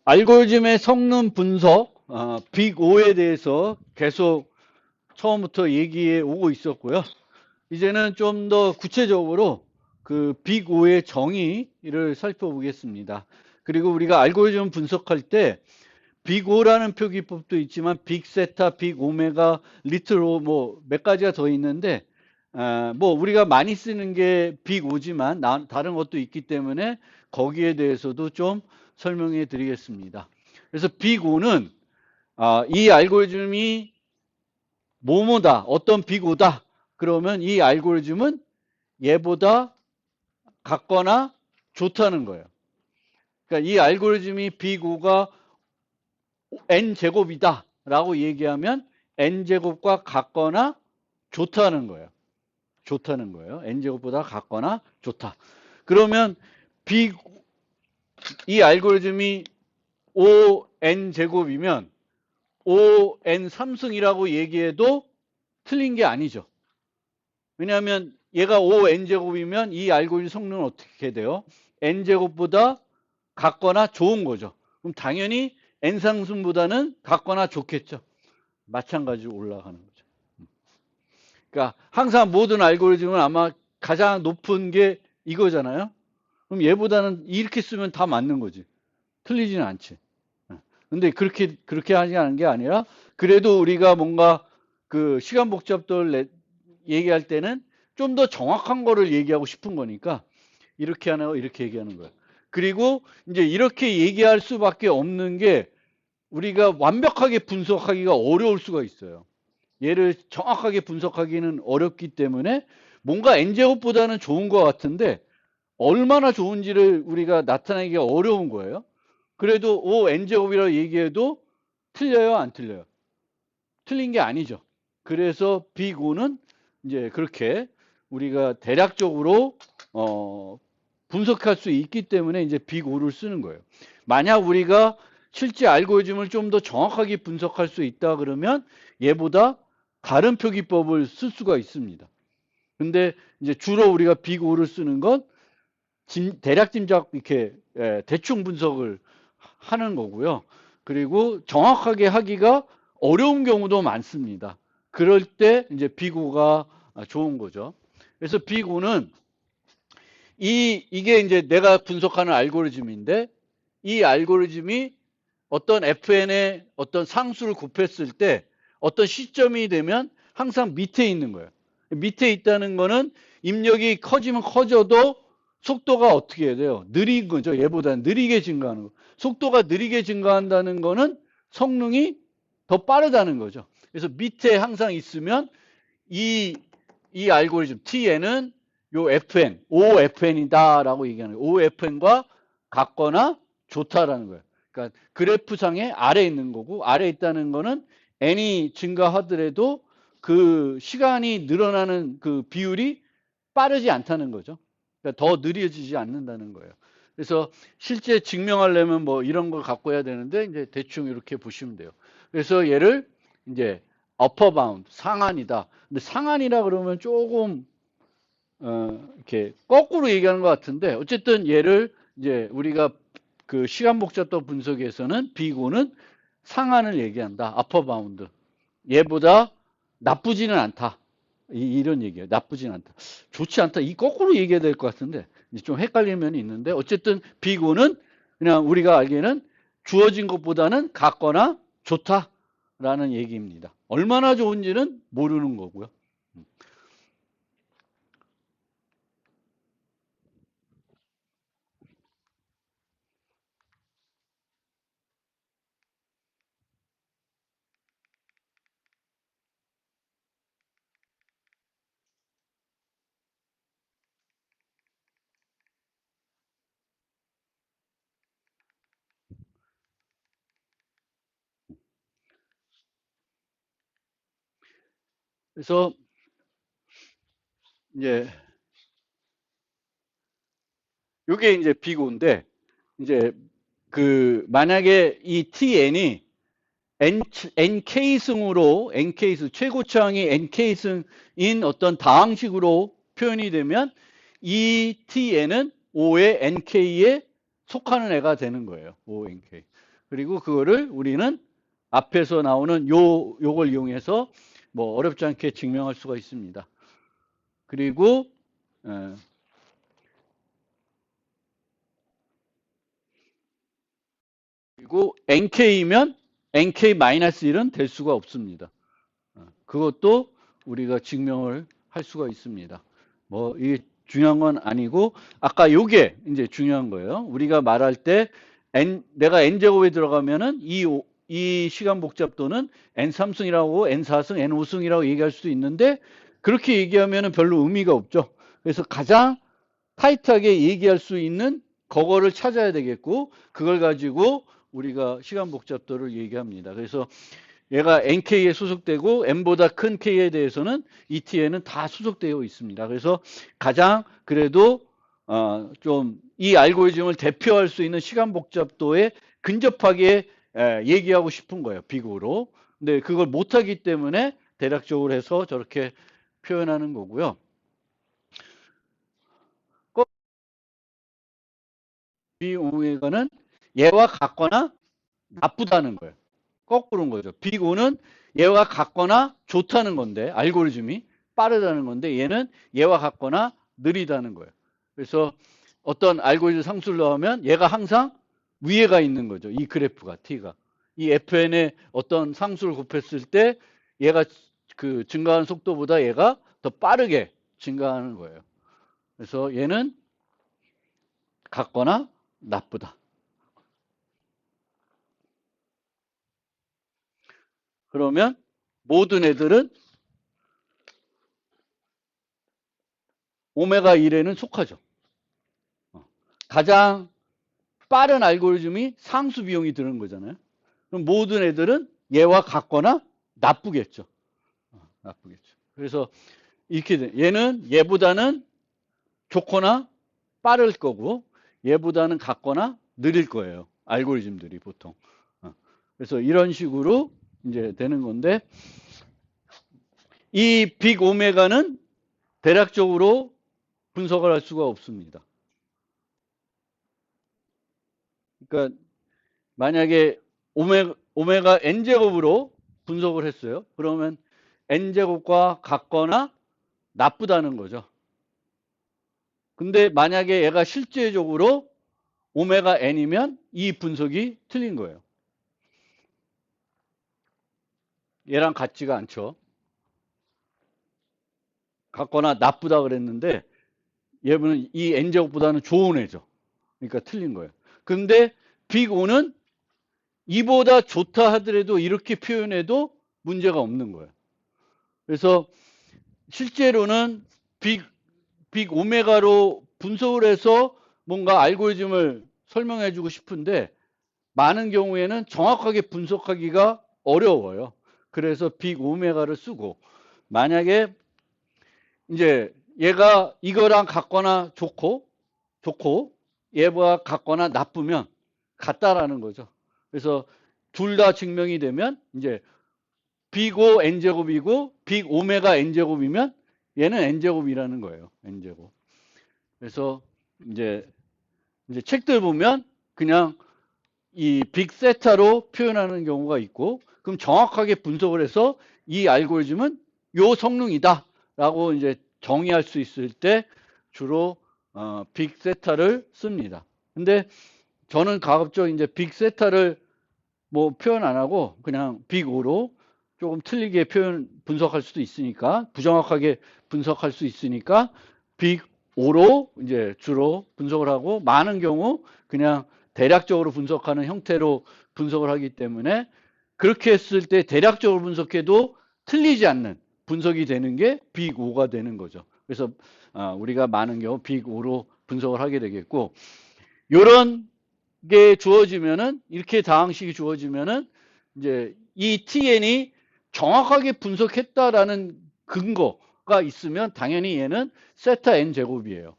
알고리즘의 성능 분석, 빅 O에 대해서 계속 처음부터 얘기해 오고 있었고요. 이제는 좀 더 구체적으로 그 빅 O의 정의를 살펴보겠습니다. 그리고 우리가 알고리즘 분석할 때 빅 O라는 표기법도 있지만 빅 세타, 빅 오메가, 리틀 O 뭐 몇 가지가 더 있는데 뭐 우리가 많이 쓰는 게 빅 O지만 다른 것도 있기 때문에 거기에 대해서도 좀 설명해 드리겠습니다. 그래서 빅 O는 이 알고리즘이 뭐뭐다, 어떤 빅 O다. 그러면 이 알고리즘은 얘보다 같거나 좋다는 거예요. 그러니까 이 알고리즘이 빅 O가 n제곱이다 라고 얘기하면 n제곱과 같거나 좋다는 거예요. 좋다는 거예요. n제곱보다 같거나 좋다. 그러면 빅, 이 알고리즘이 5n제곱이면 5n3승이라고 얘기해도 틀린 게 아니죠. 왜냐하면 얘가 5n제곱이면 이 알고리즘 성능은 어떻게 돼요? n제곱보다 같거나 좋은 거죠. 그럼 당연히 n상승보다는 같거나 좋겠죠. 마찬가지로 올라가는 거죠. 그러니까 항상 모든 알고리즘은 아마 가장 높은 게 이거잖아요. 그럼 얘보다는 이렇게 쓰면 다 맞는 거지. 틀리지는 않지. 근데 그렇게 하는 게 아니라 그래도 우리가 뭔가 그 시간 복잡도를 얘기할 때는 좀 더 정확한 거를 얘기하고 싶은 거니까 이렇게 하나 이렇게 얘기하는 거예요. 그리고 이제 이렇게 얘기할 수밖에 없는 게 우리가 완벽하게 분석하기가 어려울 수가 있어요. 얘를 정확하게 분석하기는 어렵기 때문에 뭔가 n제곱보다는 좋은 것 같은데 얼마나 좋은지를 우리가 나타내기가 어려운 거예요. 그래도 O n제곱이라고 얘기해도 틀려요, 안 틀려요? 틀린 게 아니죠. 그래서 빅 O는 이제 그렇게 우리가 대략적으로 분석할 수 있기 때문에 이제 빅 O를 쓰는 거예요. 만약 우리가 실제 알고리즘을 좀 더 정확하게 분석할 수 있다 그러면 얘보다 다른 표기법을 쓸 수가 있습니다. 근데 이제 주로 우리가 빅 O를 쓰는 건 대략 짐작 이렇게 대충 분석을 하는 거고요. 그리고 정확하게 하기가 어려운 경우도 많습니다. 그럴 때 이제 빅오가 좋은 거죠. 그래서 빅오는 이게 이제 내가 분석하는 알고리즘인데 이 알고리즘이 어떤 fn의 어떤 상수를 곱했을 때 어떤 시점이 되면 항상 밑에 있는 거예요. 밑에 있다는 거는 입력이 커지면 커져도 속도가 어떻게 해야 돼요? 느린 거죠. 얘보다는 느리게 증가하는 거. 속도가 느리게 증가한다는 거는 성능이 더 빠르다는 거죠. 그래서 밑에 항상 있으면 이, 이 알고리즘 T에는 요 FN, OFN이다라고 얘기하는 거예요. OFN과 같거나 좋다라는 거예요. 그러니까 그래프상에 아래 있는 거고 아래 있다는 거는 n이 증가하더라도 그 시간이 늘어나는 그 비율이 빠르지 않다는 거죠. 그러니까 더 느려지지 않는다는 거예요. 그래서 실제 증명하려면 뭐 이런 걸 갖고 해야 되는데 이제 대충 이렇게 보시면 돼요. 그래서 얘를 이제 upper bound 상한이다. 근데 상한이라 그러면 조금 이렇게 거꾸로 얘기하는 것 같은데 어쨌든 얘를 이제 우리가 그 시간 복잡도 분석에서는 비고는 상한을 얘기한다. upper bound. 얘보다 나쁘지는 않다. 이런 얘기예요. 나쁘진 않다. 좋지 않다. 이 거꾸로 얘기해야 될 것 같은데 좀 헷갈리는 면이 있는데 어쨌든 비고는 그냥 우리가 알기에는 주어진 것보다는 같거나 좋다라는 얘기입니다. 얼마나 좋은지는 모르는 거고요. 그래서 이제 이게 이제 비고인데 이제 그 만약에 이 TN이 NK승으로 NK승 최고차항이 NK승인 어떤 다항식으로 표현이 되면 이 TN은 5의 NK의 속하는 애가 되는 거예요. ONK. 그리고 그거를 우리는 앞에서 나오는 요걸 이용해서 뭐 어렵지 않게 증명할 수가 있습니다. 그리고 그리고 NK이면 NK-1은 될 수가 없습니다. 그것도 우리가 증명을 할 수가 있습니다. 뭐 이게 중요한 건 아니고 아까 요게 이제 중요한 거예요. 우리가 말할 때 내가 n제곱에 들어가면은 이 시간 복잡도는 n3승이라고 n4승, n5승이라고 얘기할 수도 있는데 그렇게 얘기하면은 별로 의미가 없죠. 그래서 가장 타이트하게 얘기할 수 있는 그거를 찾아야 되겠고 그걸 가지고 우리가 시간 복잡도를 얘기합니다. 그래서 얘가 nk에 소속되고 n보다 큰 k에 대해서는 et에는 다 소속되어 있습니다. 그래서 가장 그래도 좀 이 알고리즘을 대표할 수 있는 시간 복잡도에 근접하게 얘기하고 싶은 거예요. 비교로. 근데 그걸 못하기 때문에 대략적으로 해서 저렇게 표현하는 거고요. 비오메가는 얘와 같거나 나쁘다는 거예요. 거꾸로인 거죠. 빅5는 얘와 같거나 좋다는 건데 알고리즘이 빠르다는 건데 얘는 얘와 같거나 느리다는 거예요. 그래서 어떤 알고리즘 상수를 넣으면 얘가 항상 위에가 있는 거죠. 이 그래프가 t가. 이 fn에 어떤 상수를 곱했을 때 얘가 그 증가하는 속도보다 얘가 더 빠르게 증가하는 거예요. 그래서 얘는 같거나 나쁘다. 그러면 모든 애들은 오메가 1에는 속하죠. 가장 빠른 알고리즘이 상수 비용이 드는 거잖아요. 그럼 모든 애들은 얘와 같거나 나쁘겠죠. 나쁘겠죠. 그래서 이렇게 돼. 얘는 얘보다는 좋거나 빠를 거고 얘보다는 같거나 느릴 거예요. 알고리즘들이 보통. 그래서 이런 식으로 이제 되는 건데 이 빅 오메가는 대략적으로 분석을 할 수가 없습니다. 그러니까 만약에 오메가 n제곱으로 분석을 했어요. 그러면 n제곱과 같거나 나쁘다는 거죠. 근데 만약에 얘가 실제적으로 오메가 n이면 이 분석이 틀린 거예요. 얘랑 같지가 않죠. 같거나 나쁘다 그랬는데 얘는 이 n제곱보다는 좋은 애죠. 그러니까 틀린 거예요. 근데 빅 O는 이보다 좋다 하더라도 이렇게 표현해도 문제가 없는 거예요. 그래서 실제로는 빅 오메가로 분석을 해서 뭔가 알고리즘을 설명해 주고 싶은데 많은 경우에는 정확하게 분석하기가 어려워요. 그래서 빅 오메가를 쓰고 만약에 이제 얘가 이거랑 같거나 좋고 얘와 같거나 나쁘면 같다라는 거죠. 그래서 둘 다 증명이 되면 이제 빅5 n제곱이고 빅 오메가 n제곱이면 얘는 n제곱이라는 거예요. n제곱. 그래서 이제 책들 보면 그냥 이 빅세타로 표현하는 경우가 있고 그럼 정확하게 분석을 해서 이 알고리즘은 요 성능이다 라고 이제 정의할 수 있을 때 주로 빅세타를 씁니다. 근데 저는 가급적 이제 빅세타를 뭐 표현 안 하고 그냥 빅5로 조금 틀리게 분석할 수도 있으니까 부정확하게 분석할 수 있으니까 빅5로 이제 주로 분석을 하고 많은 경우 그냥 대략적으로 분석하는 형태로 분석을 하기 때문에 그렇게 했을 때 대략적으로 분석해도 틀리지 않는 분석이 되는 게 빅5가 되는 거죠. 그래서 우리가 많은 경우 빅5로 분석을 하게 되겠고 요런 게 주어지면은 이렇게 다항식이 주어지면은 이제 이 TN이 정확하게 분석했다라는 근거가 있으면 당연히 얘는 세타 n 제곱이에요.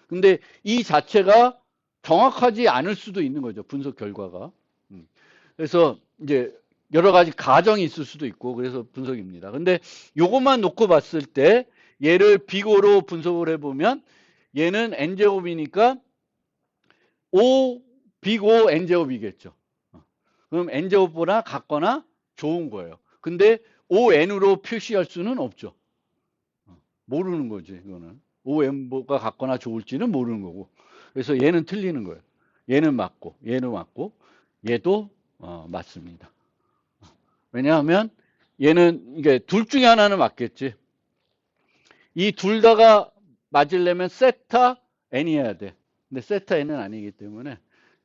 근데 이 자체가 정확하지 않을 수도 있는 거죠. 분석 결과가. 그래서 이제 여러 가지 가정이 있을 수도 있고 그래서 분석입니다. 근데 요것만 놓고 봤을 때 얘를 빅5로 분석을 해보면 얘는 n제곱이니까 O, 빅 O, N제곱이겠죠. 그럼 N제곱보다 같거나 좋은 거예요. 근데 ON으로 표시할 수는 없죠. 모르는 거지, 이거는. ON보다 같거나 좋을지는 모르는 거고. 그래서 얘는 틀리는 거예요. 얘는 맞고, 얘는 맞고, 얘도 맞습니다. 왜냐하면 얘는 이게 둘 중에 하나는 맞겠지. 이 둘 다가 맞으려면 세타 n이어야 돼. 근데 세타 n은 아니기 때문에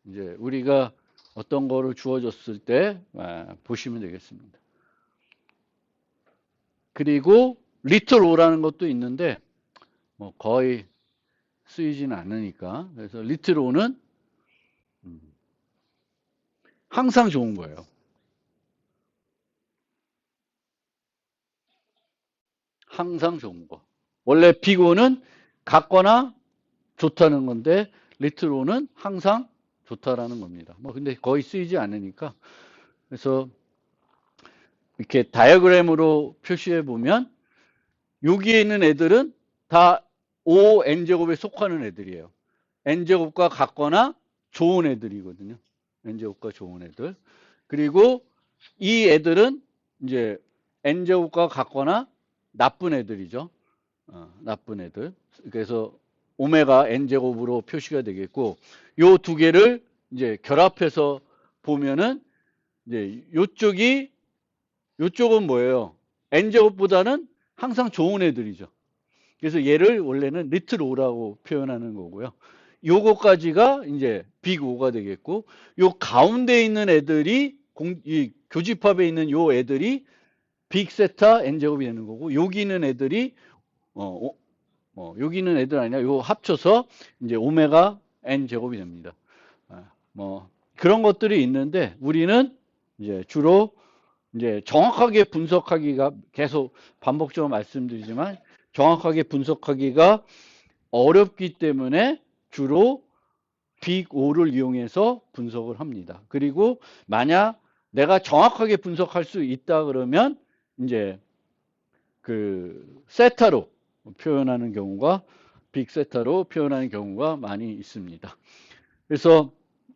이제 우리가 어떤 거를 주어졌을 때 보시면 되겠습니다. 그리고 리틀 오라는 것도 있는데 뭐 거의 쓰이지는 않으니까. 그래서 리틀 오는 항상 좋은 거예요. 항상 좋은 거. 원래 빅 오는 같거나 좋다는 건데 리틀 오는 항상 좋다라는 겁니다. 뭐 근데 거의 쓰이지 않으니까. 그래서 이렇게 다이어그램으로 표시해 보면 여기에 있는 애들은 다 ON제곱에 속하는 애들이에요. N제곱과 같거나 좋은 애들이거든요. N제곱과 좋은 애들. 그리고 이 애들은 이제 N제곱과 같거나 나쁜 애들이죠. 나쁜 애들. 그래서 오메가 N제곱으로 표시가 되겠고, 요 두 개를 이제 결합해서 보면은 이제 요쪽은 뭐예요? N제곱보다는 항상 좋은 애들이죠. 그래서 얘를 원래는 리틀 오라고 표현하는 거고요. 요거까지가 이제 빅 오가 되겠고, 요 가운데 있는 애들이 이 교집합에 있는 요 애들이 빅 세타 n제곱이 되는 거고, 여기 있는 애들이 여기 있는 애들 아니라 요 합쳐서 이제 오메가 n 제곱이 됩니다. 뭐 그런 것들이 있는데 우리는 이제 주로 이제 정확하게 분석하기가 계속 반복적으로 말씀드리지만 정확하게 분석하기가 어렵기 때문에 주로 빅 O를 이용해서 분석을 합니다. 그리고 만약 내가 정확하게 분석할 수 있다 그러면 이제 그 세타로 표현하는 경우가 빅 세타로 표현하는 경우가 많이 있습니다. 그래서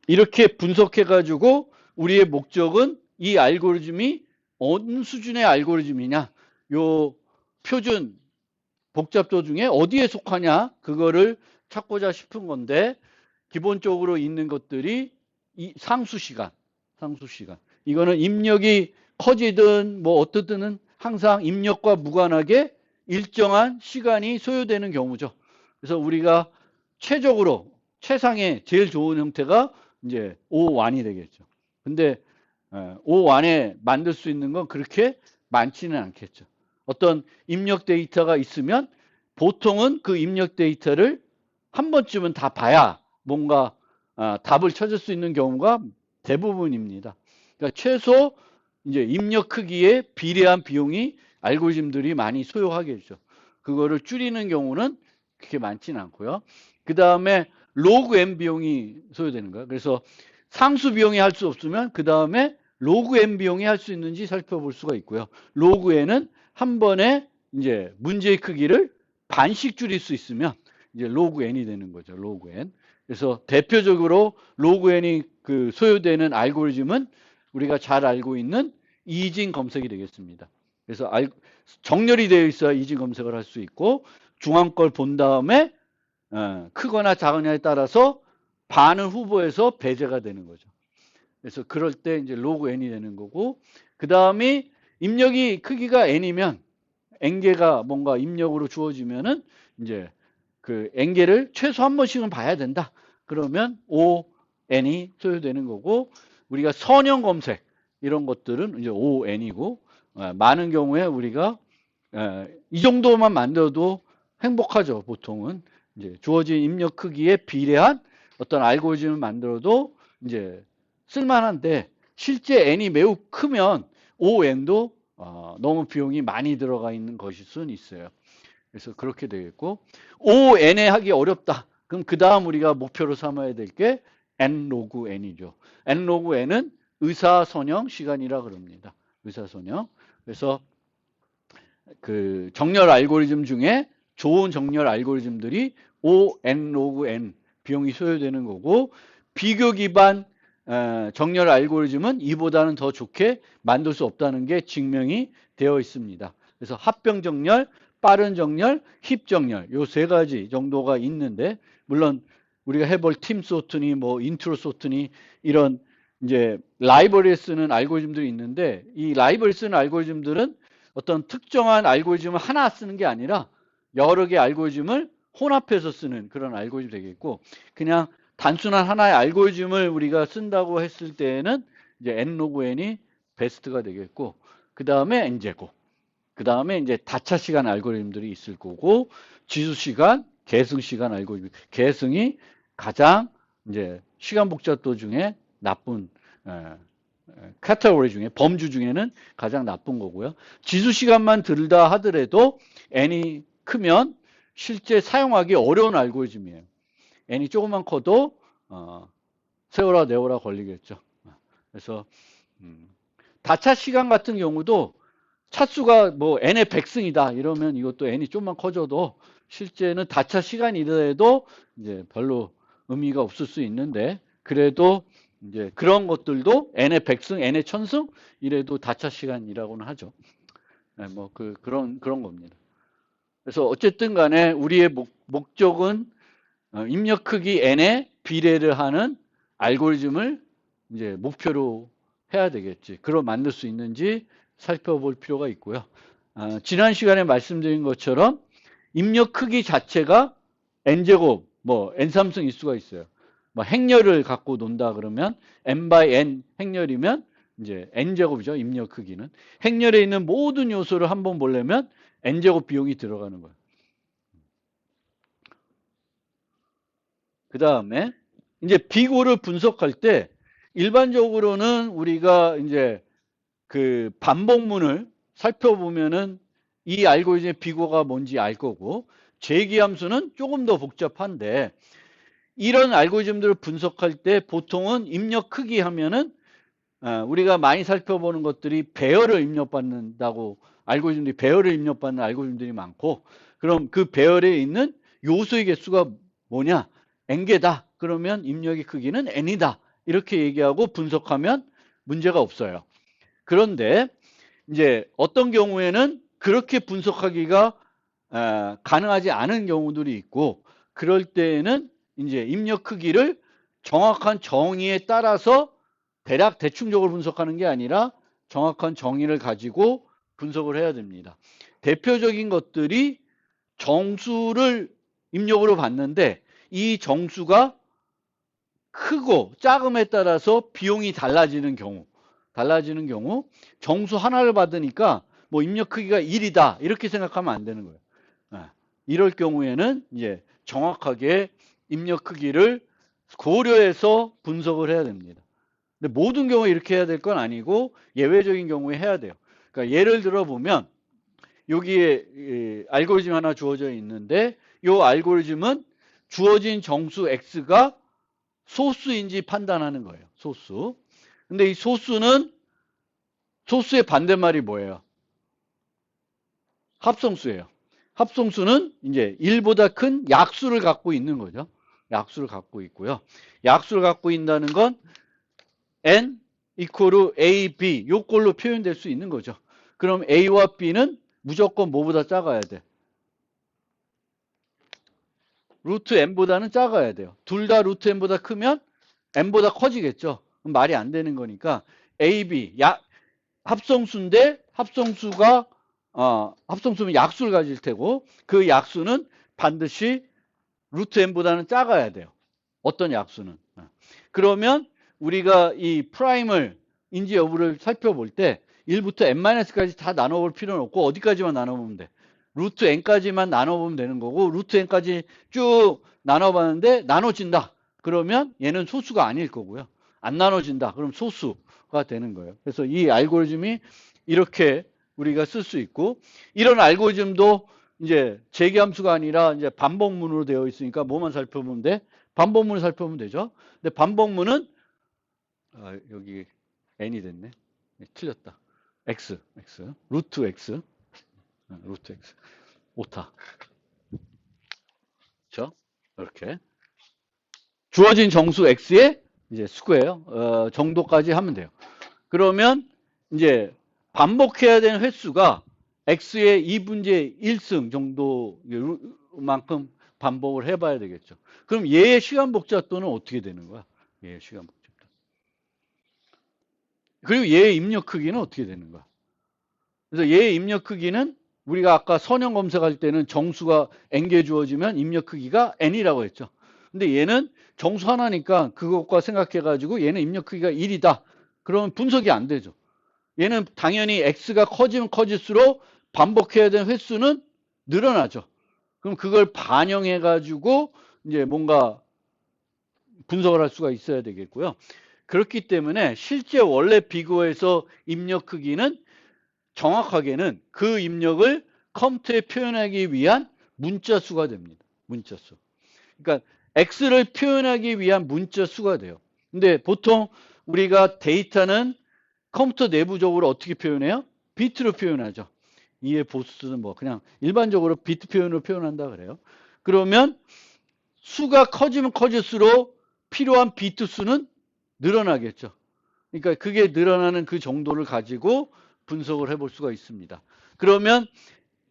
이렇게 분석해 가지고 우리의 목적은 이 알고리즘이 어느 수준의 알고리즘이냐, 요 표준 복잡도 중에 어디에 속하냐 그거를 찾고자 싶은 건데 기본적으로 있는 것들이 이 상수 시간 이거는 입력이 커지든 뭐 어떻든 항상 입력과 무관하게 일정한 시간이 소요되는 경우죠. 그래서 우리가 최상의 제일 좋은 형태가 이제 O1이 되겠죠. 근데 O1에 만들 수 있는 건 그렇게 많지는 않겠죠. 어떤 입력 데이터가 있으면 보통은 그 입력 데이터를 한 번쯤은 다 봐야 뭔가 답을 찾을 수 있는 경우가 대부분입니다. 그러니까 최소 이제 입력 크기에 비례한 비용이 알고리즘들이 많이 소요하겠죠. 그거를 줄이는 경우는 그렇게 많지는 않고요. 그 다음에 로그 n 비용이 소요되는 거예요. 그래서 상수 비용이 할 수 없으면 그 다음에 로그 n 비용이 할 수 있는지 살펴볼 수가 있고요. 로그 n은 한 번에 이제 문제의 크기를 반씩 줄일 수 있으면 이제 로그 n이 되는 거죠. 로그 n. 그래서 대표적으로 로그 n이 그 소요되는 알고리즘은 우리가 잘 알고 있는 이진 검색이 되겠습니다. 그래서 정렬이 되어 있어야 이진 검색을 할 수 있고 중앙 걸 본 다음에 크거나 작으냐에 따라서 반은 후보에서 배제가 되는 거죠. 그래서 그럴 때 이제 로그 n이 되는 거고 그 다음이 입력이 크기가 n이면 n개가 뭔가 입력으로 주어지면은 이제 그 n개를 최소 한 번씩은 봐야 된다. 그러면 ON이 소요되는 거고 우리가 선형 검색 이런 것들은 이제 ON이고 많은 경우에 우리가 이 정도만 만들어도 행복하죠. 보통은 이제 주어진 입력 크기에 비례한 어떤 알고리즘을 만들어도 이제 쓸만한데 실제 n이 매우 크면 ON도 너무 비용이 많이 들어가 있는 것일 수는 있어요. 그래서 그렇게 되겠고 ON에 하기 어렵다. 그럼 그 다음 우리가 목표로 삼아야 될 게 n 로그 n이죠. n 로그 n은 의사선형 시간이라 그럽니다. 의사선형. 그래서 그 정렬 알고리즘 중에 좋은 정렬 알고리즘들이 O n 로그 n 비용이 소요되는 거고 비교 기반 정렬 알고리즘은 이보다는 더 좋게 만들 수 없다는 게 증명이 되어 있습니다. 그래서 합병 정렬, 빠른 정렬, 힙 정렬 요 세 가지 정도가 있는데 물론 우리가 해볼 팀 소트니 뭐 인트로 소트니 이런 이제 라이브러리에 쓰는 알고리즘들이 있는데 이 라이브러리에 쓰는 알고리즘들은 어떤 특정한 알고리즘을 하나 쓰는 게 아니라 여러 개 알고리즘을 혼합해서 쓰는 그런 알고리즘이 되겠고 그냥 단순한 하나의 알고리즘을 우리가 쓴다고 했을 때에는 이제 n 로그 n이 베스트가 되겠고 그 다음에 n제곱 그 다음에 이제 다차 시간 알고리즘들이 있을 거고 지수 시간, 계승 시간 알고리즘 계승이 가장 이제 시간 복잡도 중에 나쁜 카테고리 중에 범주 중에는 가장 나쁜 거고요. 지수 시간만 들다 하더라도 n이 크면 실제 사용하기 어려운 알고리즘이에요. n이 조금만 커도 세워라 내워라 걸리겠죠. 그래서 다차 시간 같은 경우도 차수가 뭐 n의 100승이다 이러면 이것도 n이 좀만 커져도 실제는 다차 시간이더라도 이제 별로 의미가 없을 수 있는데 그래도 이제 그런 것들도 n의 100승, n의 1000승 이래도 다차 시간이라고는 하죠. 네, 뭐 그런 겁니다. 그래서 어쨌든 간에 우리의 목적은 입력 크기 n에 비례를 하는 알고리즘을 이제 목표로 해야 되겠지. 그걸 만들 수 있는지 살펴볼 필요가 있고요. 지난 시간에 말씀드린 것처럼 입력 크기 자체가 n제곱, 뭐 n3승일 수가 있어요. 뭐 행렬을 갖고 논다 그러면 n by n 행렬이면 이제 n제곱이죠. 입력 크기는. 행렬에 있는 모든 요소를 한번 보려면 n제곱 비용이 들어가는 거예요. 그 다음에 이제 비고를 분석할 때 일반적으로는 우리가 이제 그 반복문을 살펴보면은 이 알고리즘의 비고가 뭔지 알 거고 재기함수는 조금 더 복잡한데 이런 알고리즘들을 분석할 때 보통은 입력 크기 하면은 우리가 많이 살펴보는 것들이 배열을 입력받는다고 알고리즘들이 배열을 입력받는 알고리즘들이 많고 그럼 그 배열에 있는 요소의 개수가 뭐냐? n개다. 그러면 입력의 크기는 n이다. 이렇게 얘기하고 분석하면 문제가 없어요. 그런데 이제 어떤 경우에는 그렇게 분석하기가 가능하지 않은 경우들이 있고 그럴 때에는 이제 입력 크기를 정확한 정의에 따라서 대략 대충적으로 분석하는 게 아니라 정확한 정의를 가지고 분석을 해야 됩니다. 대표적인 것들이 정수를 입력으로 봤는데 이 정수가 크고 작음에 따라서 비용이 달라지는 경우 정수 하나를 받으니까 뭐 입력 크기가 1이다 이렇게 생각하면 안 되는 거예요. 이럴 경우에는 이제 정확하게 입력 크기를 고려해서 분석을 해야 됩니다. 근데 모든 경우에 이렇게 해야 될 건 아니고 예외적인 경우에 해야 돼요. 그러니까 예를 들어 보면 여기에 알고리즘 하나 주어져 있는데 이 알고리즘은 주어진 정수 x가 소수인지 판단하는 거예요. 소수. 근데 이 소수의 반대말이 뭐예요? 합성수예요. 합성수는 이제 1보다 큰 약수를 갖고 있는 거죠. 약수를 갖고 있고요. 약수를 갖고 있다는 건 n 이퀄 a, b 요걸로 표현될 수 있는 거죠. 그럼 a와 b는 무조건 뭐보다 작아야 돼? 루트 n보다는 작아야 돼요. 둘 다 루트 n보다 크면 n보다 커지겠죠. 그럼 말이 안 되는 거니까 a, b 합성수인데 합성수면 약수를 가질 테고 그 약수는 반드시 루트 n보다는 작아야 돼요. 어떤 약수는. 그러면 우리가 이 프라임을 인지 여부를 살펴볼 때 1부터 n-까지 다 나눠볼 필요는 없고 어디까지만 나눠보면 돼. 루트 n까지만 나눠보면 되는 거고 루트 n까지 쭉 나눠봤는데 나눠진다. 그러면 얘는 소수가 아닐 거고요. 안 나눠진다. 그럼 소수가 되는 거예요. 그래서 이 알고리즘이 이렇게 우리가 쓸 수 있고 이런 알고리즘도 이제 재기함수가 아니라 이제 반복문으로 되어 있으니까 뭐만 살펴보면 돼? 반복문을 살펴보면 되죠. 근데 반복문은 여기 n이 됐네. 틀렸다. x 루트 x 루트 x 오타. 그렇죠? 이렇게 주어진 정수 x의 이제 스퀘어 정도까지 하면 돼요. 그러면 이제 반복해야 되는 횟수가 x의 2분의 1승 정도만큼 반복을 해봐야 되겠죠. 그럼 얘의 시간 복잡도는 어떻게 되는 거야? 얘의 시간 복잡도. 그리고 얘의 입력 크기는 어떻게 되는 거야? 그래서 얘의 입력 크기는 우리가 아까 선형 검색할 때는 정수가 n개 주어지면 입력 크기가 n이라고 했죠. 근데 얘는 정수 하나니까 그것과 생각해가지고 얘는 입력 크기가 1이다. 그러면 분석이 안 되죠. 얘는 당연히 x가 커지면 커질수록 반복해야 되는 횟수는 늘어나죠. 그럼 그걸 반영해가지고 이제 뭔가 분석을 할 수가 있어야 되겠고요. 그렇기 때문에 실제 원래 비교에서 입력 크기는 정확하게는 그 입력을 컴퓨터에 표현하기 위한 문자 수가 됩니다. 문자 수. 그러니까 x를 표현하기 위한 문자 수가 돼요. 근데 보통 우리가 데이터는 컴퓨터 내부적으로 어떻게 표현해요? 비트로 표현하죠. 2의 보수는 뭐 그냥 일반적으로 비트 표현으로 표현한다 그래요. 그러면 수가 커지면 커질수록 필요한 비트 수는 늘어나겠죠. 그러니까 그게 늘어나는 그 정도를 가지고 분석을 해볼 수가 있습니다. 그러면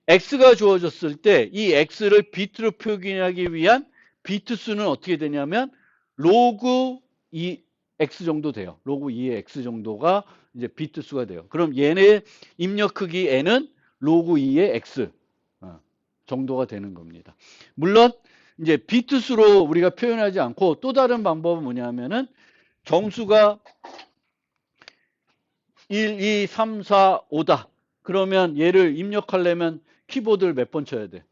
x가 주어졌을 때 이 x를 비트로 표기하기 위한 비트 수는 어떻게 되냐면 로그 2 x 정도 돼요. 로그 2의 x 정도가 이제 비트 수가 돼요. 그럼 얘네 입력 크기 n은 로그 2의 x 정도가 되는 겁니다. 물론 이제 비트 수로 우리가 표현하지 않고 또 다른 방법은 뭐냐면은 정수가 1, 2, 3, 4, 5다. 그러면 얘를 입력하려면 키보드를 몇 번 쳐야 돼?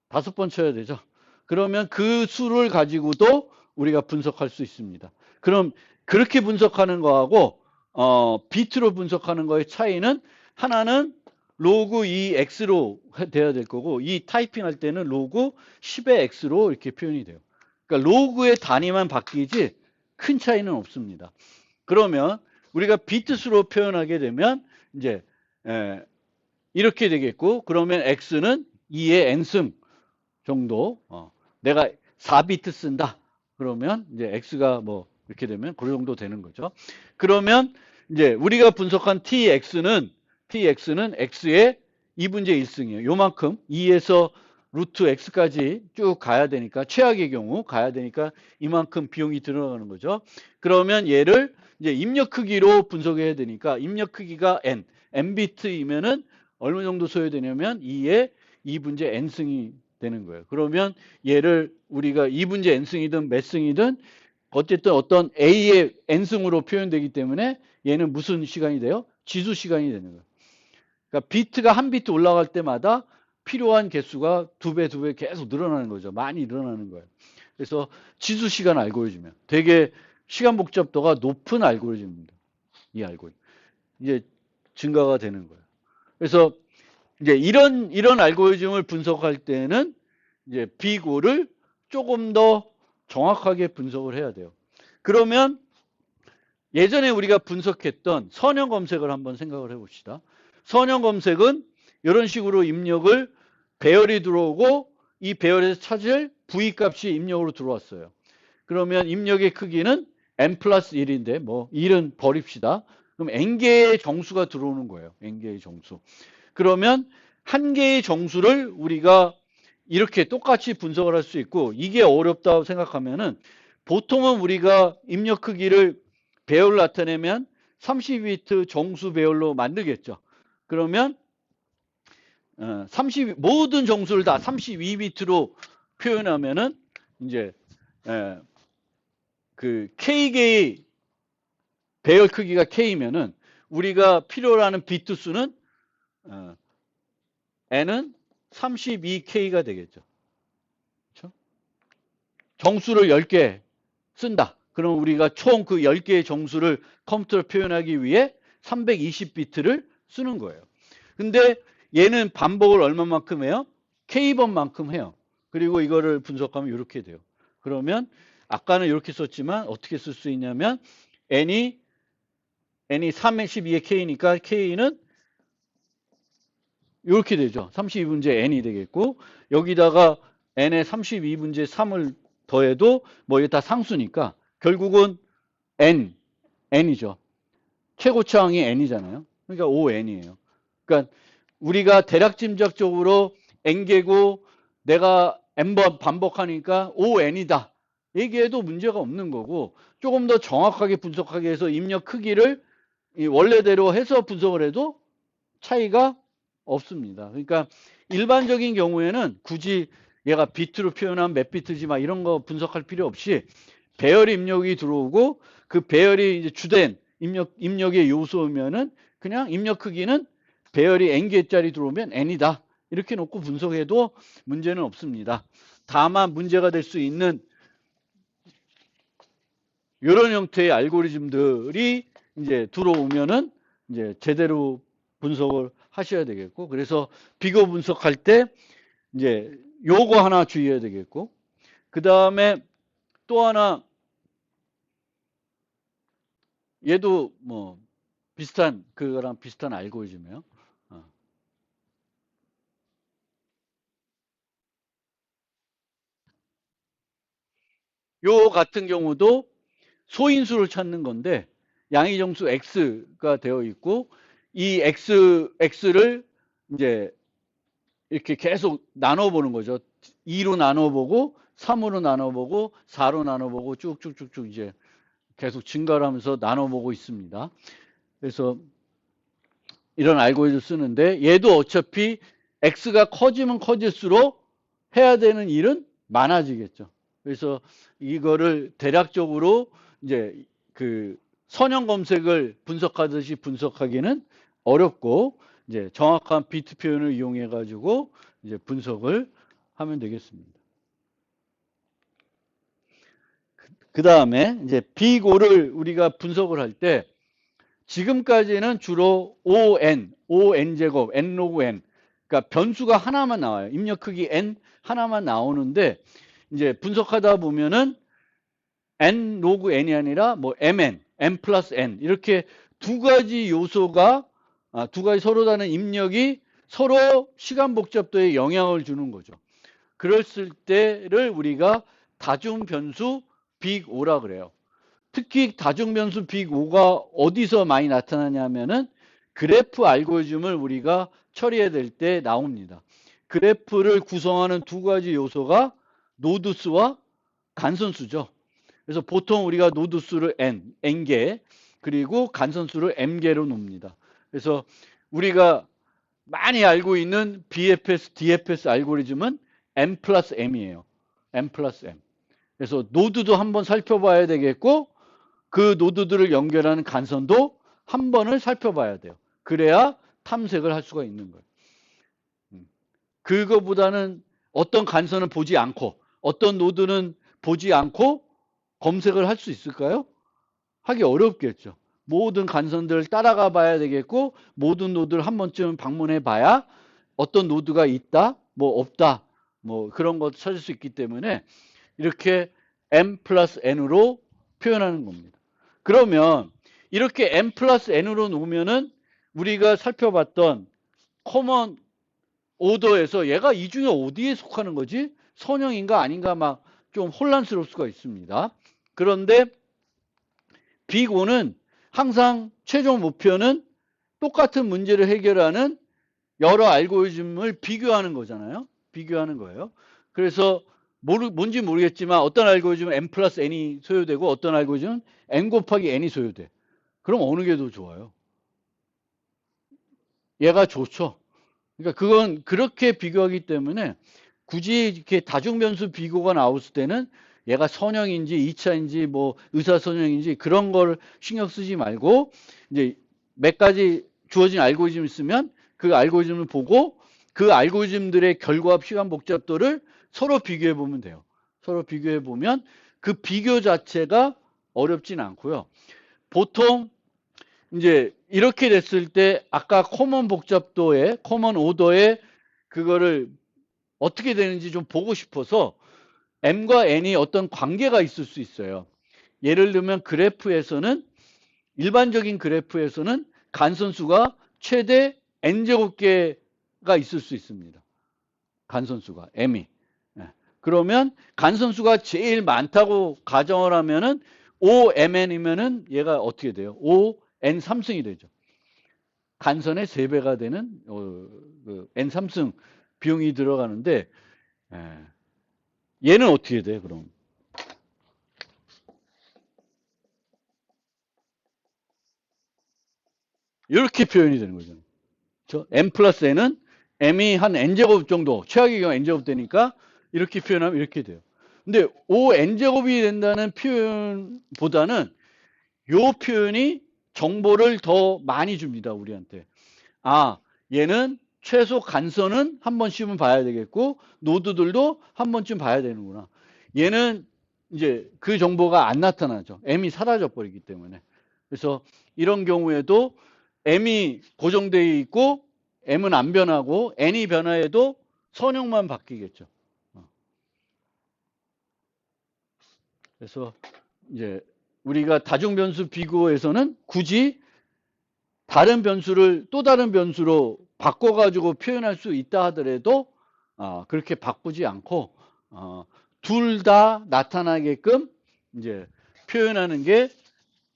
5번 쳐야 되죠. 그러면 그 수를 가지고도 우리가 분석할 수 있습니다. 그럼 그렇게 분석하는 거하고 비트로 분석하는 거의 차이는 하나는 로그 2x로 돼야 될 거고 이 타이핑 할 때는 로그 10의 x로 이렇게 표현이 돼요. 그러니까 로그의 단위만 바뀌지 큰 차이는 없습니다. 그러면 우리가 비트 수로 표현하게 되면 이제 이렇게 되겠고 그러면 x는 2의 n승 정도 내가 4비트 쓴다. 그러면 이제 x가 뭐 이렇게 되면 그 정도 되는 거죠. 그러면 이제 우리가 분석한 tx는 x의 2분의 1승이에요. 요만큼 2에서 루트 x까지 쭉 가야 되니까 최악의 경우 가야 되니까 이만큼 비용이 들어가는 거죠. 그러면 얘를 이제 입력 크기로 분석해야 되니까 입력 크기가 n비트이면은 어느 정도 소요되냐면 2의 2분의 n승이 되는 거예요. 그러면 얘를 우리가 2분의 n승이든 몇 승이든 어쨌든 어떤 a의 n승으로 표현되기 때문에 얘는 무슨 시간이 돼요? 지수 시간이 되는 거예요. 그러니까 비트가 한 비트 올라갈 때마다 필요한 개수가 2배, 2배 계속 늘어나는 거죠. 많이 늘어나는 거예요. 그래서 지수 시간 알고리즘이에요. 되게 시간 복잡도가 높은 알고리즘입니다. 이 알고리즘. 이제 증가가 되는 거예요. 그래서 이제 이런 알고리즘을 분석할 때는 이제 비고를 조금 더 정확하게 분석을 해야 돼요. 그러면 예전에 우리가 분석했던 선형 검색을 한번 생각을 해봅시다. 선형 검색은 이런 식으로 입력을 배열이 들어오고 이 배열에서 찾을 V 값이 입력으로 들어왔어요. 그러면 입력의 크기는 n 플러스 1인데 뭐 1은 버립시다. 그럼 n개의 정수가 들어오는 거예요. n개의 정수. 그러면 한 개의 정수를 우리가 이렇게 똑같이 분석을 할 수 있고 이게 어렵다고 생각하면은 보통은 우리가 입력 크기를 배열을 나타내면 32비트 정수 배열로 만들겠죠. 그러면 모든 정수를 다 32비트로 표현하면은 이제 그 K개의 배열 크기가 K면은 우리가 필요로 하는 비트 수는 N은 32K가 되겠죠. 그렇죠? 정수를 10개 쓴다. 그럼 우리가 총 그 10개의 정수를 컴퓨터로 표현하기 위해 320비트를 쓰는 거예요. 근데 얘는 반복을 얼마만큼 해요? K번만큼 해요. 그리고 이거를 분석하면 이렇게 돼요. 그러면 아까는 이렇게 썼지만 어떻게 쓸 수 있냐면 N이 32의 K니까 K는 이렇게 되죠. 32분의 N이 되겠고 여기다가 N의 32분의 3을 더해도 뭐 이게 다 상수니까 결국은 n이죠. 최고차항이 n이잖아요. 그러니까 5n이에요. 그러니까 우리가 대략 짐작적으로 n개고 내가 n번 반복하니까 5n이다. 얘기해도 문제가 없는 거고, 조금 더 정확하게 분석하기 위해서 입력 크기를 원래대로 해서 분석을 해도 차이가 없습니다. 그러니까 일반적인 경우에는 굳이 얘가 비트로 표현한 몇 비트지 막 이런 거 분석할 필요 없이 배열 입력이 들어오고 그 배열이 이제 주된 입력의 요소면은 그냥 입력 크기는 배열이 n개짜리 들어오면 n이다. 이렇게 놓고 분석해도 문제는 없습니다. 다만 문제가 될 수 있는 이런 형태의 알고리즘들이 이제 들어오면은 이제 제대로 분석을 하셔야 되겠고, 그래서 비교 분석할 때 이제 요거 하나 주의해야 되겠고, 그 다음에 또 하나, 얘도 뭐 비슷한, 그거랑 비슷한 알고리즘이에요. 요 같은 경우도 소인수를 찾는 건데, 양의정수 x가 되어 있고, 이 x를 이제 이렇게 계속 나눠보는 거죠. 2로 나눠보고, 3으로 나눠보고, 4로 나눠보고, 쭉쭉쭉쭉 이제 계속 증가를 하면서 나눠보고 있습니다. 그래서 이런 알고리즘을 쓰는데, 얘도 어차피 x가 커지면 커질수록 해야 되는 일은 많아지겠죠. 그래서 이거를 대략적으로 이제 그 선형 검색을 분석하듯이 분석하기는 어렵고, 이제 정확한 비트 표현을 이용해 가지고 이제 분석을 하면 되겠습니다. 그 다음에 이제 빅5를 우리가 분석을 할 때 지금까지는 주로 ON 제곱, N 로그 N. 그러니까 변수가 하나만 나와요. 입력 크기 N 하나만 나오는데, 이제 분석하다 보면은 N 로그 N이 아니라 뭐 MN, M 플러스 N. 이렇게 두 가지 요소가, 두 가지 서로 다른 입력이 서로 시간 복잡도에 영향을 주는 거죠. 그랬을 때를 우리가 다중 변수 빅5라 그래요. 특히 다중변수 빅5가 어디서 많이 나타나냐면은 그래프 알고리즘을 우리가 처리해야 될 때 나옵니다. 그래프를 구성하는 두 가지 요소가 노드수와 간선수죠. 그래서 보통 우리가 노드수를 n개, 그리고 간선수를 m개로 놉니다. 그래서 우리가 많이 알고 있는 BFS, DFS 알고리즘은 m 플러스 m이에요. m 플러스 m. 그래서 노드도 한번 살펴봐야 되겠고, 그 노드들을 연결하는 간선도 한 번을 살펴봐야 돼요. 그래야 탐색을 할 수가 있는 거예요. 그거보다는 어떤 간선은 보지 않고 어떤 노드는 보지 않고 검색을 할 수 있을까요? 하기 어렵겠죠. 모든 간선들을 따라가 봐야 되겠고, 모든 노드를 한 번쯤 방문해 봐야 어떤 노드가 있다, 뭐 없다, 뭐 그런 것 찾을 수 있기 때문에 이렇게 m 플러스 n으로 표현하는 겁니다. 그러면 이렇게 m 플러스 n으로 놓으면은 우리가 살펴봤던 커먼 오더에서 얘가 이 중에 어디에 속하는 거지? 선형인가 아닌가 막 좀 혼란스러울 수가 있습니다. 그런데 빅5는 항상 최종 목표는 똑같은 문제를 해결하는 여러 알고리즘을 비교하는 거잖아요. 비교하는 거예요. 그래서 뭔지 모르겠지만 어떤 알고리즘은 n 플러스 n이 소요되고 어떤 알고리즘은 n 곱하기 n이 소요돼. 그럼 어느 게 더 좋아요? 얘가 좋죠. 그러니까 그건 그렇게 비교하기 때문에 굳이 이렇게 다중변수 비교가 나왔을 때는 얘가 선형인지 2차인지 뭐 의사선형인지 그런 걸 신경 쓰지 말고 이제 몇 가지 주어진 알고리즘을 쓰면 그 알고리즘을 보고 그 알고리즘들의 결과합 시간 복잡도를 서로 비교해 보면 돼요. 서로 비교해 보면 그 비교 자체가 어렵진 않고요. 보통 이제 이렇게 됐을 때 아까 커먼 복잡도에 커먼 오더에 그거를 어떻게 되는지 좀 보고 싶어서 m과 n이 어떤 관계가 있을 수 있어요. 예를 들면 그래프에서는 일반적인 그래프에서는 간선수가 최대 n제곱 개가 있을 수 있습니다. 간선수가 m이. 그러면 간선수가 제일 많다고 가정을 하면은 OMN이면은 얘가 어떻게 돼요? ON 3승이 되죠. 간선의 3배가 되는 그 N 3승 비용이 들어가는데 얘는 어떻게 돼? 그럼 이렇게 표현이 되는 거죠. 저 M 플러스 N은 M이 한 N제곱 정도, 최악의 경우 N제곱 되니까 이렇게 표현하면 이렇게 돼요. 근데 ON제곱이 된다는 표현보다는 요 표현이 정보를 더 많이 줍니다, 우리한테. 아, 얘는 최소 간선은 한 번씩은 봐야 되겠고, 노드들도 한 번쯤 봐야 되는구나. 얘는 이제 그 정보가 안 나타나죠. M이 사라져 버리기 때문에. 그래서 이런 경우에도 M이 고정되어 있고, M은 안 변하고, N이 변화해도 선형만 바뀌겠죠. 그래서 이제 우리가 다중변수 비교에서는 굳이 다른 변수를 또 다른 변수로 바꿔가지고 표현할 수 있다 하더라도 그렇게 바꾸지 않고 둘 다 나타나게끔 이제 표현하는 게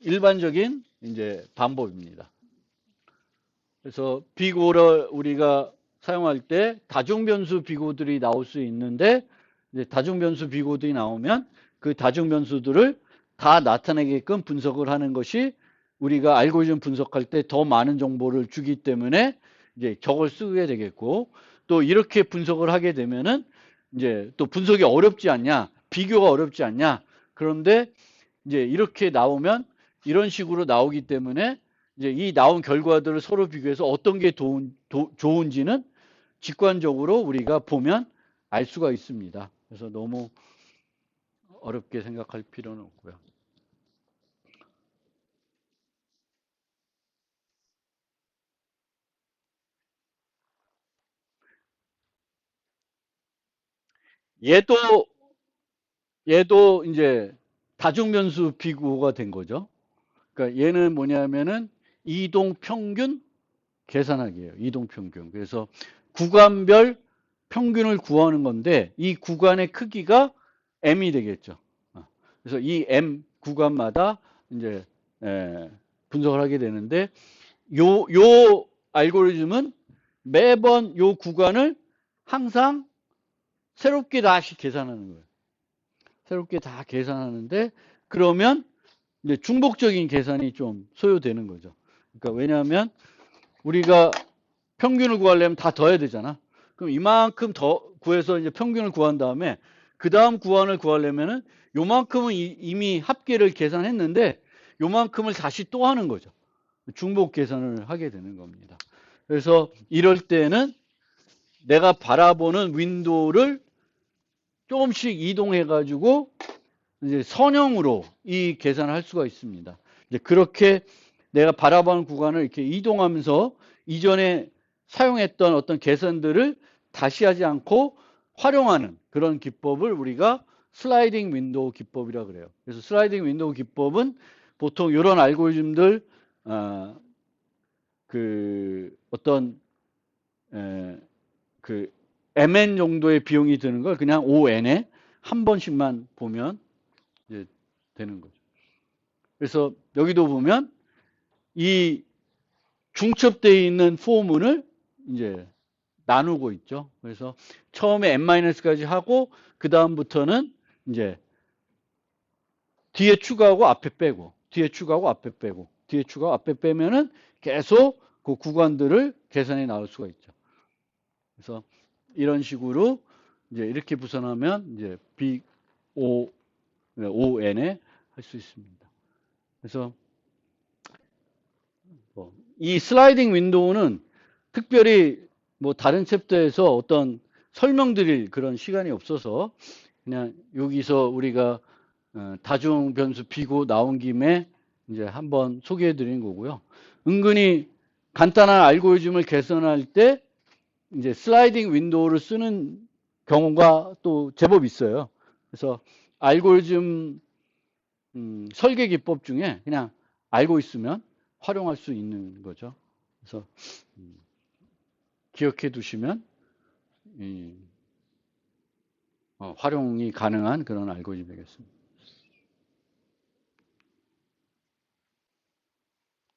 일반적인 이제 방법입니다. 그래서 비고를 우리가 사용할 때 다중변수 비고들이 나올 수 있는데 이제 다중변수 비고들이 나오면 그 다중변수들을 다 나타내게끔 분석을 하는 것이 우리가 알고리즘 분석할 때 더 많은 정보를 주기 때문에 이제 저걸 쓰게 되겠고 또 이렇게 분석을 하게 되면은 이제 또 분석이 어렵지 않냐 비교가 어렵지 않냐 그런데 이제 이렇게 나오면 이런 식으로 나오기 때문에 이제 이 나온 결과들을 서로 비교해서 어떤 게 좋은지는 직관적으로 우리가 보면 알 수가 있습니다. 그래서 너무 어렵게 생각할 필요는 없고요. 얘도 얘도 이제 다중변수 비교가 된 거죠. 그러니까 얘는 뭐냐면은 이동 평균 계산하기예요. 이동 평균. 그래서 구간별 평균을 구하는 건데 이 구간의 크기가 m이 되겠죠. 그래서 이 m 구간마다 이제 분석을 하게 되는데 요 알고리즘은 매번 요 구간을 항상 새롭게 다시 계산하는 거예요. 새롭게 다 계산하는데 그러면 이제 중복적인 계산이 좀 소요되는 거죠. 그러니까 왜냐하면 우리가 평균을 구하려면 다 더해야 되잖아. 그럼 이만큼 더 구해서 이제 평균을 구한 다음에 그 다음 구간을 구하려면은 요만큼은 이미 합계를 계산했는데 요만큼을 다시 또 하는 거죠. 중복 계산을 하게 되는 겁니다. 그래서 이럴 때는 내가 바라보는 윈도우를 조금씩 이동해 가지고 이제 선형으로 이 계산을 할 수가 있습니다. 이제 그렇게 내가 바라보는 구간을 이렇게 이동하면서 이전에 사용했던 어떤 계산들을 다시 하지 않고 활용하는 그런 기법을 우리가 슬라이딩 윈도우 기법이라고 그래요. 그래서 슬라이딩 윈도우 기법은 보통 이런 알고리즘들 그 어떤 그 mn 정도의 비용이 드는 걸 그냥 on에 한 번씩만 보면 이제 되는 거죠. 그래서 여기도 보면 이 중첩되어 있는 포문을 이제 나누고 있죠. 그래서 처음에 n-까지 하고 그 다음부터는 이제 뒤에 추가하고 앞에 빼고 뒤에 추가하고 앞에 빼고 뒤에 추가하고 앞에 빼면은 계속 그 구간들을 계산해 나올 수가 있죠. 그래서 이런 식으로 이제 이렇게 부선하면 이제 BON에 할 수 있습니다. 그래서 이 슬라이딩 윈도우는 특별히 뭐 다른 챕터에서 어떤 설명드릴 그런 시간이 없어서 그냥 여기서 우리가 다중 변수 비고 나온 김에 이제 한번 소개해 드린 거고요. 은근히 간단한 알고리즘을 개선할 때 이제 슬라이딩 윈도우를 쓰는 경우가 또 제법 있어요. 그래서 알고리즘 설계 기법 중에 그냥 알고 있으면 활용할 수 있는 거죠. 그래서 기억해 두시면 활용이 가능한 그런 알고리즘이겠습니다.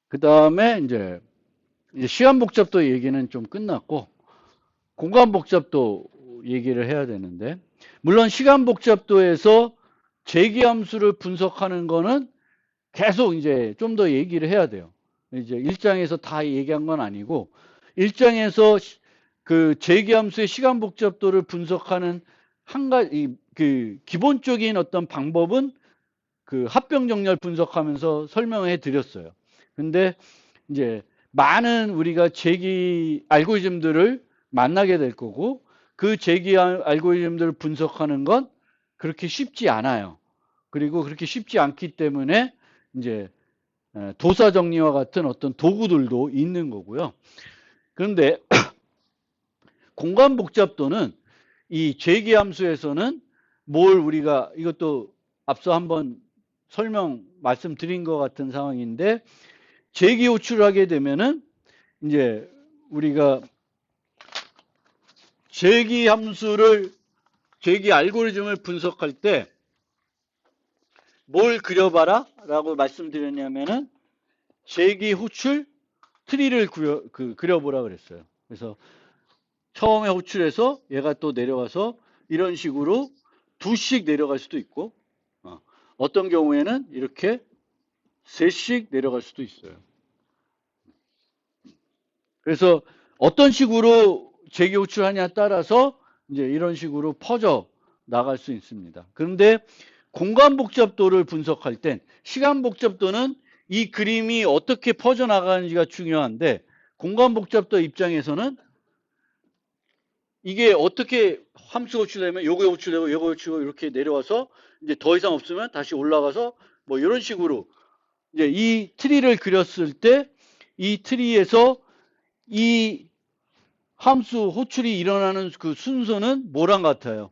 그 다음에 이제 시간 복잡도 얘기는 좀 끝났고, 공간 복잡도 얘기를 해야 되는데, 물론 시간 복잡도에서 재기함수를 분석하는 거는 계속 이제 좀 더 얘기를 해야 돼요. 이제 1장에서 다 얘기한 건 아니고, 1장에서 그 재기함수의 시간 복잡도를 분석하는 한 가지, 그 기본적인 어떤 방법은 그 합병 정렬 분석하면서 설명해 드렸어요. 근데 이제 많은 우리가 재기 알고리즘들을 만나게 될 거고, 그 재기 알고리즘들을 분석하는 건 그렇게 쉽지 않아요. 그리고 그렇게 쉽지 않기 때문에 이제 도사 정리와 같은 어떤 도구들도 있는 거고요. 그런데 공간 복잡도는 이 재기 함수에서는 뭘 우리가 이것도 앞서 한번 말씀드린 것 같은 상황인데, 재기 호출을 하게 되면은 이제 우리가 재기 알고리즘을 분석할 때 뭘 그려봐라 라고 말씀드렸냐면은 재기 호출 트리를 그려보라 그랬어요. 그래서 처음에 호출해서 얘가 또 내려가서 이런 식으로 두씩 내려갈 수도 있고, 어떤 경우에는 이렇게 셋씩 내려갈 수도 있어요. 그래서 어떤 식으로 재기 호출하냐에 따라서 이제 이런 식으로 퍼져 나갈 수 있습니다. 그런데 공간 복잡도를 분석할 땐 시간 복잡도는 이 그림이 어떻게 퍼져 나가는지가 중요한데, 공간 복잡도 입장에서는 이게 어떻게 함수 호출되면 요거 호출되고 요거 호출되고 이렇게 내려와서 이제 더 이상 없으면 다시 올라가서 뭐 이런 식으로 이제 이 트리를 그렸을 때 이 트리에서 이 함수 호출이 일어나는 그 순서는 뭐랑 같아요?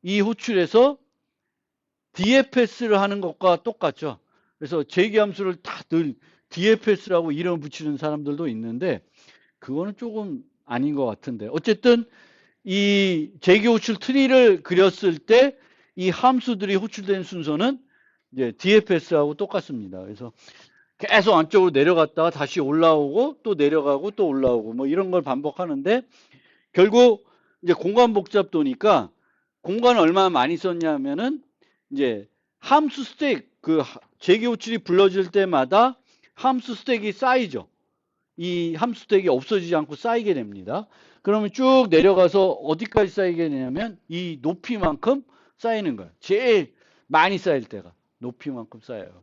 이 호출에서 DFS를 하는 것과 똑같죠. 그래서 재기함수를 다 늘 DFS라고 이름 붙이는 사람들도 있는데, 그거는 조금 아닌 것 같은데, 어쨌든 이 재기 호출 트리를 그렸을 때 이 함수들이 호출된 순서는 이제 DFS하고 똑같습니다. 그래서 계속 안쪽으로 내려갔다가 다시 올라오고 또 내려가고 또 올라오고 뭐 이런 걸 반복하는데, 결국 이제 공간 복잡도니까 공간을 얼마나 많이 썼냐면은 이제 함수 스택, 그 재기 호출이 불러질 때마다 함수 스택이 쌓이죠. 이 함수 스택이 없어지지 않고 쌓이게 됩니다. 그러면 쭉 내려가서 어디까지 쌓이게 되냐면 이 높이만큼 쌓이는 거예요. 제일 많이 쌓일 때가 높이만큼 쌓여요.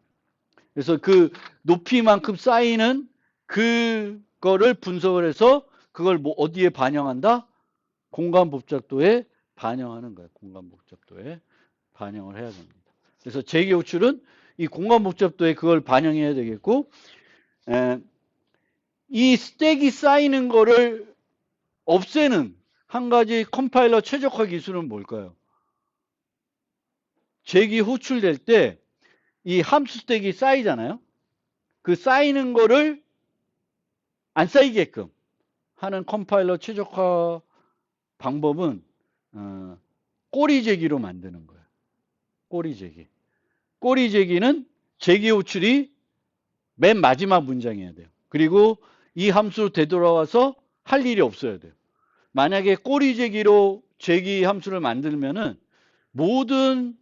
그래서 그 높이만큼 쌓이는 그거를 분석을 해서 그걸 뭐 어디에 반영한다? 공간 복잡도에 반영하는 거예요. 공간 복잡도에 반영을 해야 됩니다. 그래서 재기 호출은 이 공간 복잡도에 그걸 반영해야 되겠고, 이 스택이 쌓이는 거를 없애는 한 가지 컴파일러 최적화 기술은 뭘까요? 재기 호출될 때 이 함수 스택이 쌓이잖아요. 그 쌓이는 거를 안 쌓이게끔 하는 컴파일러 최적화 방법은 꼬리 재기로 만드는 거예요. 꼬리 재기. 꼬리 재기는 재기 호출이 맨 마지막 문장이어야 돼요. 그리고 이 함수로 되돌아와서 할 일이 없어야 돼요. 만약에 꼬리 재기로 재기 함수를 만들면은 모든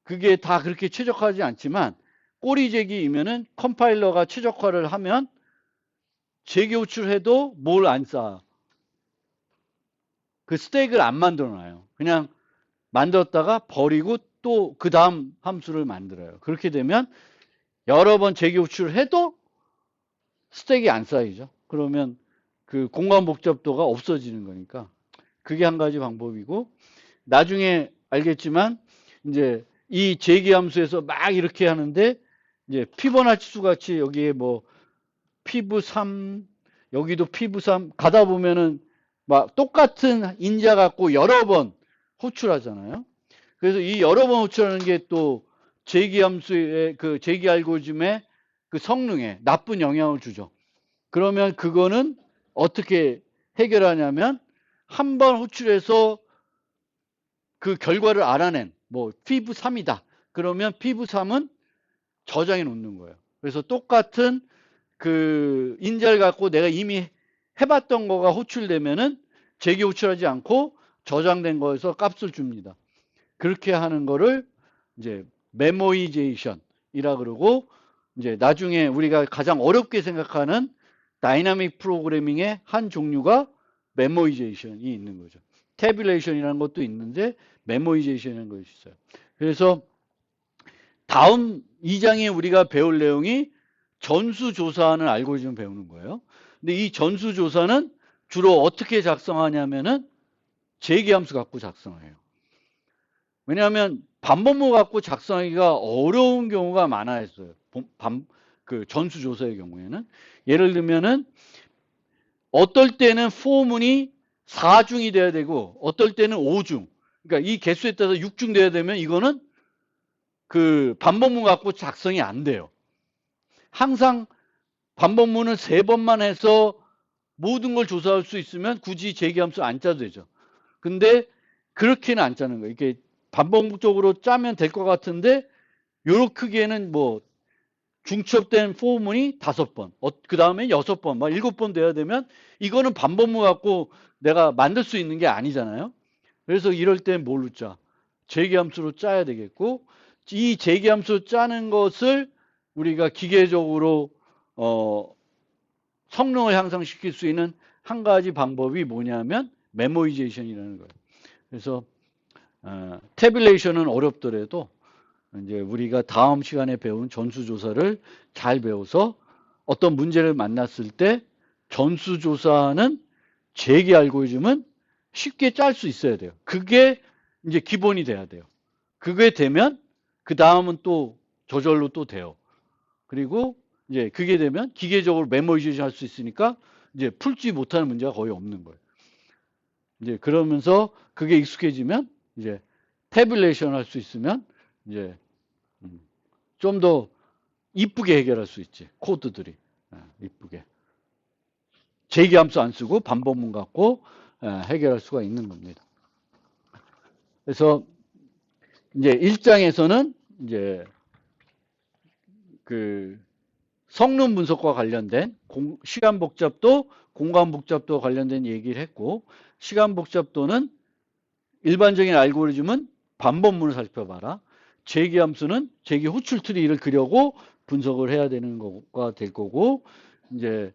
그게 다 그렇게 최적화하지 않지만, 꼬리 재기이면은 컴파일러가 최적화를 하면 재기 호출해도 뭘 안 쌓아. 그 스택을 안 만들어 놔요. 그냥 만들었다가 버리고 또 그 다음 함수를 만들어요. 그렇게 되면 여러 번 재기 호출을 해도 스택이 안 쌓이죠. 그러면 그 공간 복잡도가 없어지는 거니까 그게 한 가지 방법이고, 나중에 알겠지만 이제 이 재기 함수에서 막 이렇게 하는데 이제 피보나치 수 같이 여기에 뭐 피브 3 여기도 피브 3 가다 보면은 막 똑같은 인자 갖고 여러 번 호출하잖아요. 그래서 이 여러 번 호출하는 게 또 재기 함수의 그 재기 알고리즘의 그 성능에 나쁜 영향을 주죠. 그러면 그거는 어떻게 해결하냐면, 한 번 호출해서 그 결과를 알아낸 뭐 피브 3이다. 그러면 피브 3은 저장해 놓는 거예요. 그래서 똑같은 그 인자를 갖고 내가 이미 해봤던 거가 호출되면은 재기 호출하지 않고 저장된 거에서 값을 줍니다. 그렇게 하는 거를 이제 메모이제이션이라 그러고, 이제 나중에 우리가 가장 어렵게 생각하는 다이나믹 프로그래밍의 한 종류가 메모이제이션이 있는 거죠. 태뷸레이션이라는 것도 있는데 메모이제이션이라는 것이 있어요. 그래서 다음 2장에 우리가 배울 내용이 전수조사하는 알고리즘 배우는 거예요. 근데 이 전수조사는 주로 어떻게 작성하냐면은 재기함수 갖고 작성해요. 왜냐하면 반복모 갖고 작성하기가 어려운 경우가 많아했어요. 그 전수조사의 경우에는. 예를 들면은 어떨 때는 포문이 4중이 돼야 되고 어떨 때는 5중. 그러니까 이 개수에 따라서 6중 돼야 되면 이거는 그 반복문 갖고 작성이 안 돼요. 항상 반복문을 3번만 해서 모든 걸 조사할 수 있으면 굳이 재기함수 안 짜도 되죠. 근데 그렇게는 안 짜는 거예요. 이렇게 반복적으로 짜면 될 것 같은데 요런 크기에는 뭐 중첩된 포문이 5번, 그 다음에 6번, 막 7번 돼야 되면 이거는 반복문 갖고 내가 만들 수 있는 게 아니잖아요. 그래서 이럴 때 뭘로 짜? 재기함수로 짜야 되겠고, 이 재기함수 짜는 것을 우리가 기계적으로 성능을 향상시킬 수 있는 한 가지 방법이 뭐냐면 메모이제이션이라는 거예요. 그래서 태뷸레이션은 어렵더라도 이제 우리가 다음 시간에 배운 전수조사를 잘 배워서 어떤 문제를 만났을 때 전수조사하는 재기 알고리즘은 쉽게 짤 수 있어야 돼요. 그게 이제 기본이 돼야 돼요. 그게 되면 그 다음은 또 저절로 또 돼요. 그리고 이제 그게 되면 기계적으로 메모이제이션 할 수 있으니까 이제 풀지 못하는 문제가 거의 없는 거예요. 이제 그러면서 그게 익숙해지면 이제 태뷸레이션 할 수 있으면 이제 좀 더 이쁘게 해결할 수 있지. 코드들이 이쁘게 재기함수 안 쓰고 반복문 갖고 해결할 수가 있는 겁니다. 그래서 이제 1장에서는 이제 그 성능 분석과 관련된 시간 복잡도, 공간 복잡도 관련된 얘기를 했고, 시간 복잡도는 일반적인 알고리즘은 반복문을 살펴봐라. 재기함수는 재기 호출 트리를 그려고 분석을 해야 되는 거가 될 거고, 이제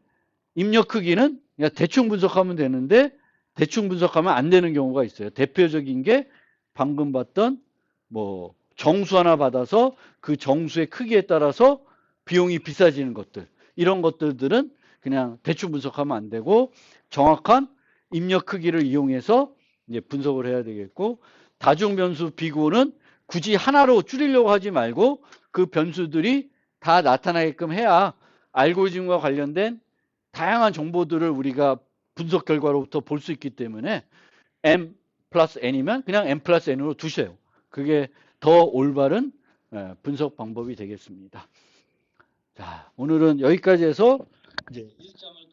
입력 크기는 그냥 대충 분석하면 되는데 대충 분석하면 안 되는 경우가 있어요. 대표적인 게 방금 봤던 뭐 정수 하나 받아서 그 정수의 크기에 따라서 비용이 비싸지는 것들, 이런 것들은 그냥 대충 분석하면 안 되고 정확한 입력 크기를 이용해서 이제 분석을 해야 되겠고, 다중 변수 비고는 굳이 하나로 줄이려고 하지 말고 그 변수들이 다 나타나게끔 해야 알고리즘과 관련된 다양한 정보들을 우리가 분석 결과로부터 볼 수 있기 때문에 m 플러스 n이면 그냥 m 플러스 n으로 두세요. 그게 더 올바른 분석 방법이 되겠습니다. 자, 오늘은 여기까지 해서 이제 1장을